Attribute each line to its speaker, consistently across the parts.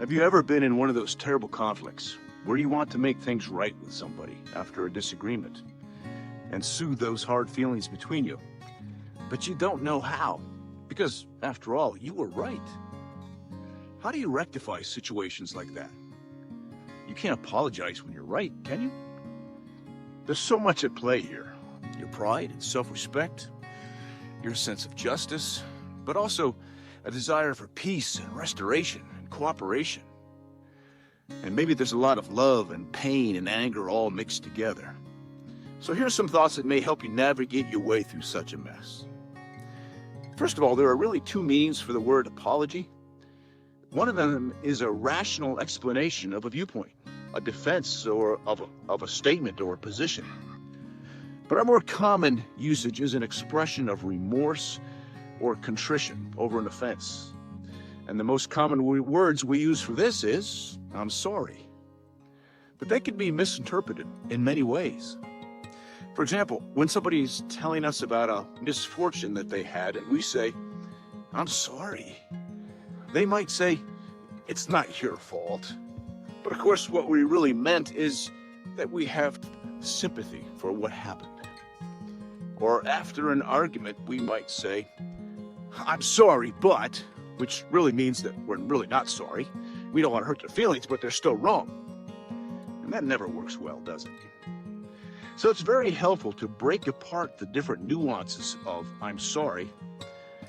Speaker 1: Have you ever been in one of those terrible conflicts where you want to make things right with somebody after a disagreement and soothe those hard feelings between you, but you don't know how? Because, after all, you were right. How do you rectify situations like that? You can't apologize when you're right, can you? There's so much at play here. Your pride and self-respect, your sense of justice, but also a desire for peace and restoration and cooperation. And maybe there's a lot of love and pain and anger all mixed together. So here's some thoughts that may help you navigate your way through such a mess. First of all, there are really two meanings for the word apology. One of them is a rational explanation of a viewpoint, a defense or of a statement or a position. But our more common usage is an expression of remorse or contrition over an offense. And the most common words we use for this is, "I'm sorry." But they can be misinterpreted in many ways. For example, when somebody's telling us about a misfortune that they had and we say, "I'm sorry," they might say, "It's not your fault." But of course, what we really meant is that we have sympathy for what happened. Or after an argument, we might say, "I'm sorry, but," which really means that we're really not sorry. We don't want to hurt their feelings, but they're still wrong. And that never works well, does it? So it's very helpful to break apart the different nuances of "I'm sorry"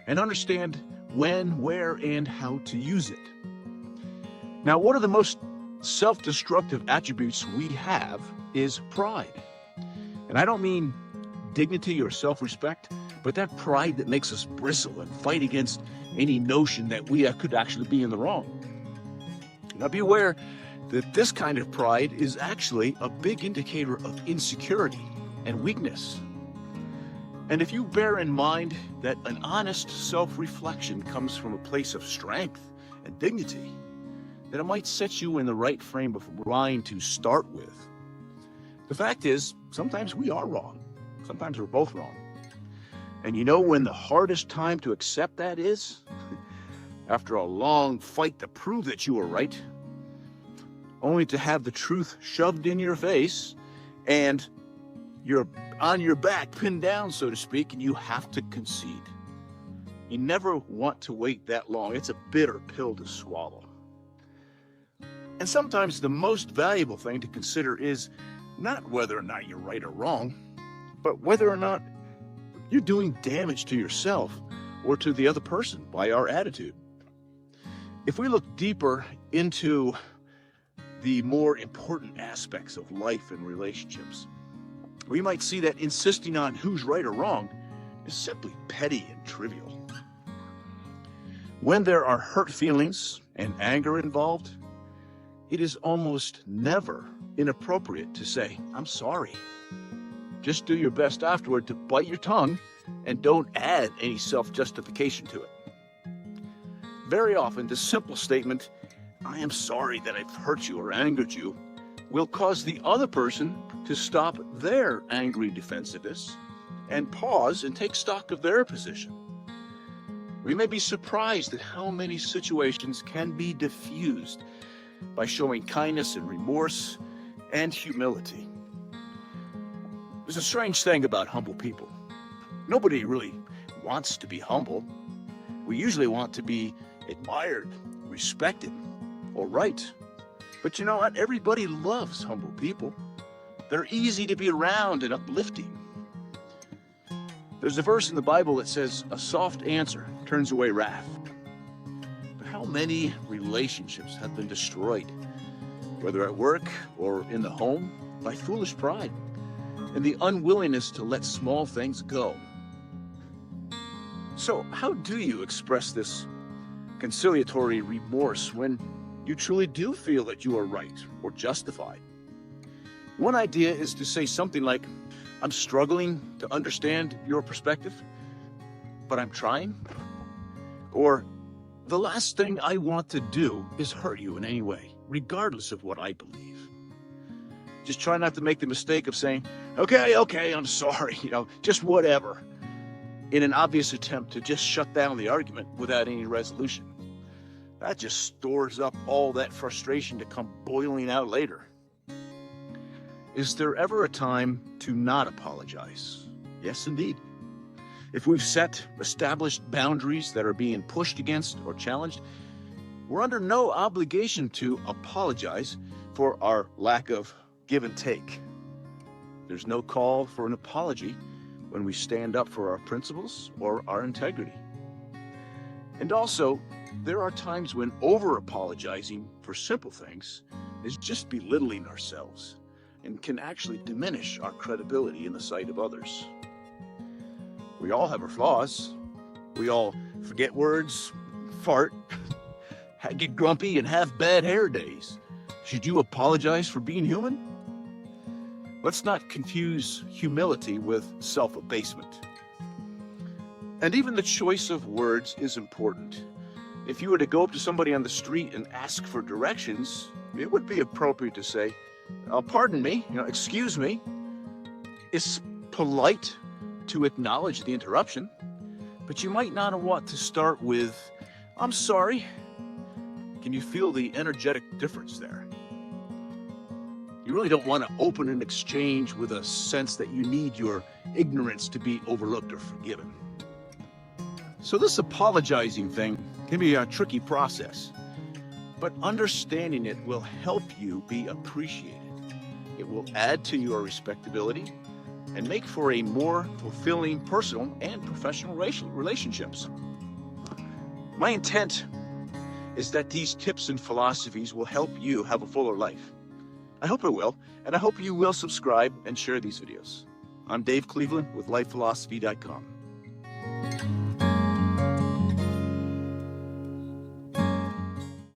Speaker 1: and understand when, where, and how to use it. Now, one of the most self-destructive attributes we have is pride. And I don't mean dignity or self-respect, but that pride that makes us bristle and fight against any notion that we could actually be in the wrong. Now, be aware that this kind of pride is actually a big indicator of insecurity and weakness. And if you bear in mind that an honest self-reflection comes from a place of strength and dignity, then it might set you in the right frame of mind to start with. The fact is, sometimes we are wrong. Sometimes we're both wrong. And you know when the hardest time to accept that is? After a long fight to prove that you were right, only to have the truth shoved in your face and you're on your back, pinned down, so to speak, and you have to concede. You never want to wait that long. It's a bitter pill to swallow. And sometimes the most valuable thing to consider is not whether or not you're right or wrong, but whether or not you're doing damage to yourself or to the other person by our attitude. If we look deeper into the more important aspects of life and relationships, we might see that insisting on who's right or wrong is simply petty and trivial. When there are hurt feelings and anger involved, it is almost never inappropriate to say, "I'm sorry." Just do your best afterward to bite your tongue and don't add any self-justification to it. Very often, the simple statement, "I am sorry that I've hurt you or angered you," will cause the other person to stop their angry defensiveness and pause and take stock of their position. We may be surprised at how many situations can be diffused by showing kindness and remorse and humility. There's a strange thing about humble people. Nobody really wants to be humble. We usually want to be admired, respected, or right. But you know what? Everybody loves humble people. They're easy to be around and uplifting. There's a verse in the Bible that says, "A soft answer turns away wrath." But how many relationships have been destroyed, whether at work or in the home, by foolish pride and the unwillingness to let small things go? So how do you express this conciliatory remorse when you truly do feel that you are right or justified? One idea is to say something like, "I'm struggling to understand your perspective, but I'm trying." Or, "The last thing I want to do is hurt you in any way, regardless of what I believe." Just try not to make the mistake of saying, okay, I'm sorry, just whatever, in an obvious attempt to just shut down the argument without any resolution. That just stores up all that frustration to come boiling out later. Is there ever a time to not apologize? Yes, indeed. If we've set established boundaries that are being pushed against or challenged, we're under no obligation to apologize for our lack of give and take. There's no call for an apology when we stand up for our principles or our integrity. And also, there are times when over-apologizing for simple things is just belittling ourselves and can actually diminish our credibility in the sight of others. We all have our flaws. We all forget words, fart, get grumpy, and have bad hair days. Should you apologize for being human? Let's not confuse humility with self-abasement. And even the choice of words is important. If you were to go up to somebody on the street and ask for directions, it would be appropriate to say, pardon me, excuse me. It's polite to acknowledge the interruption, but you might not want to start with, I'm sorry. Can you feel the energetic difference there? You really don't want to open an exchange with a sense that you need your ignorance to be overlooked or forgiven. So this apologizing thing can be a tricky process, but understanding it will help you be appreciated. It will add to your respectability and make for a more fulfilling personal and professional relationships. My intent is that these tips and philosophies will help you have a fuller life. I hope it will, and I hope you will subscribe and share these videos. I'm Dave Cleveland with LifePhilosophy.com.